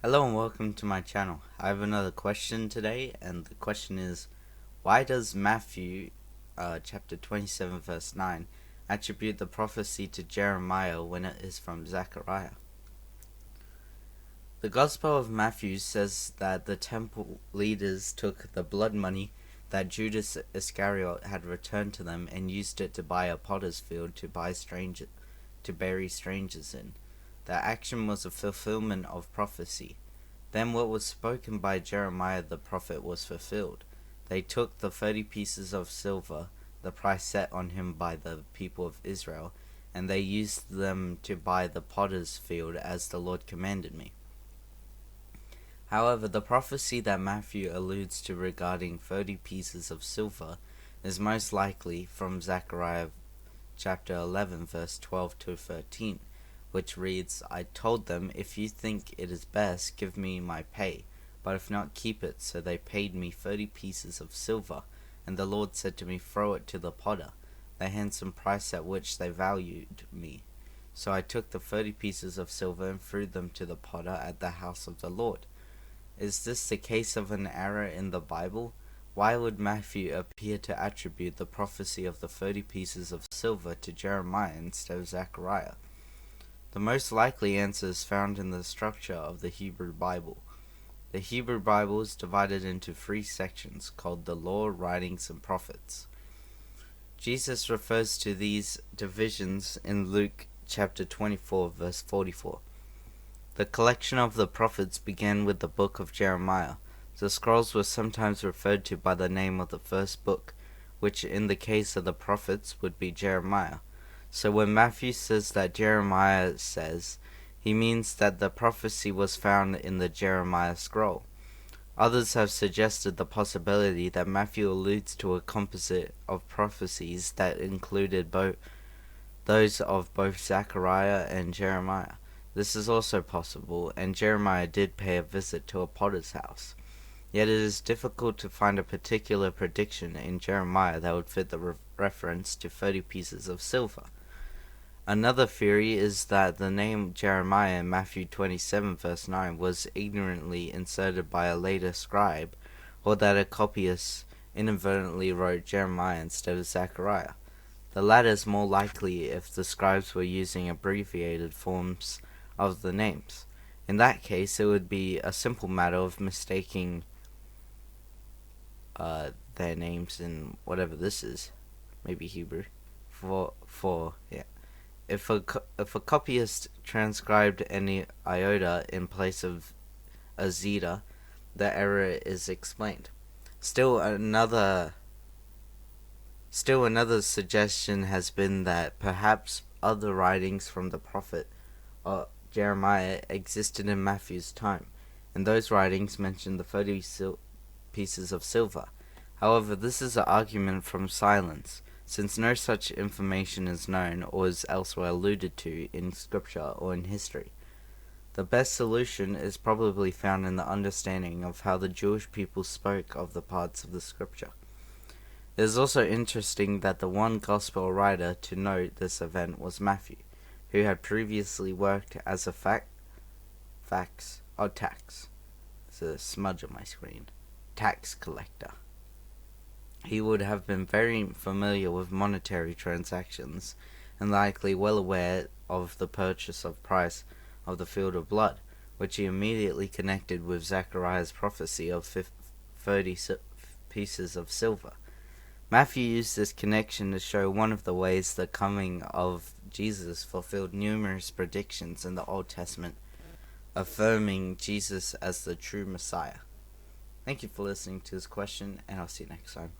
Hello and welcome to my channel. I have another question today, and the question is, why does Matthew chapter 27 verse 9 attribute the prophecy to Jeremiah when it is from Zechariah? The Gospel of Matthew says that the temple leaders took the blood money that Judas Iscariot had returned to them and used it to buy a potter's field to bury strangers in. The action was a fulfillment of prophecy. Then what was spoken by Jeremiah the prophet was fulfilled. They took the 30 pieces of silver, the price set on him by the people of Israel, and they used them to buy the potter's field as the Lord commanded me. However, the prophecy that Matthew alludes to regarding 30 pieces of silver is most likely from Zechariah chapter 11 verse 12 to 13, which reads, I told them, if you think it is best, give me my pay, but if not, keep it. So they paid me 30 pieces of silver, and the Lord said to me, throw it to the potter, the handsome price at which they valued me. So I took the 30 pieces of silver and threw them to the potter at the house of the Lord. Is this the case of an error in the Bible? Why would Matthew appear to attribute the prophecy of the 30 pieces of silver to Jeremiah instead of Zechariah? The most likely answer is found in the structure of the Hebrew Bible. The Hebrew Bible is divided into 3 sections called the Law, Writings, and Prophets. Jesus refers to these divisions in Luke chapter 24 verse 44. The collection of the prophets began with the book of Jeremiah. The scrolls were sometimes referred to by the name of the first book, which in the case of the prophets would be Jeremiah. So when Matthew says that Jeremiah says, he means that the prophecy was found in the Jeremiah scroll. Others have suggested the possibility that Matthew alludes to a composite of prophecies that included those of both Zechariah and Jeremiah. This is also possible, and Jeremiah did pay a visit to a potter's house. Yet it is difficult to find a particular prediction in Jeremiah that would fit the reference to 30 pieces of silver. Another theory is that the name Jeremiah in Matthew 27 verse 9 was ignorantly inserted by a later scribe, or that a copyist inadvertently wrote Jeremiah instead of Zechariah. The latter is more likely if the scribes were using abbreviated forms of the names. In that case, it would be a simple matter of mistaking their names in whatever this is, maybe Hebrew, yeah. If a copyist transcribed any iota in place of a zeta, the error is explained. Still another suggestion has been that perhaps other writings from the prophet Jeremiah existed in Matthew's time, and those writings mention the 30 pieces of silver. However, this is an argument from silence, since no such information is known or is elsewhere alluded to in scripture or in history. The best solution is probably found in the understanding of how the Jewish people spoke of the parts of the scripture. It is also interesting that the one gospel writer to note this event was Matthew, who had previously worked as a tax. It's a smudge on my screen. Tax collector. He would have been very familiar with monetary transactions, and likely well aware of the purchase of price of the field of blood, which he immediately connected with Zechariah's prophecy of 30 pieces of silver. Matthew used this connection to show one of the ways the coming of Jesus fulfilled numerous predictions in the Old Testament, affirming Jesus as the true Messiah. Thank you for listening to this question, and I'll see you next time.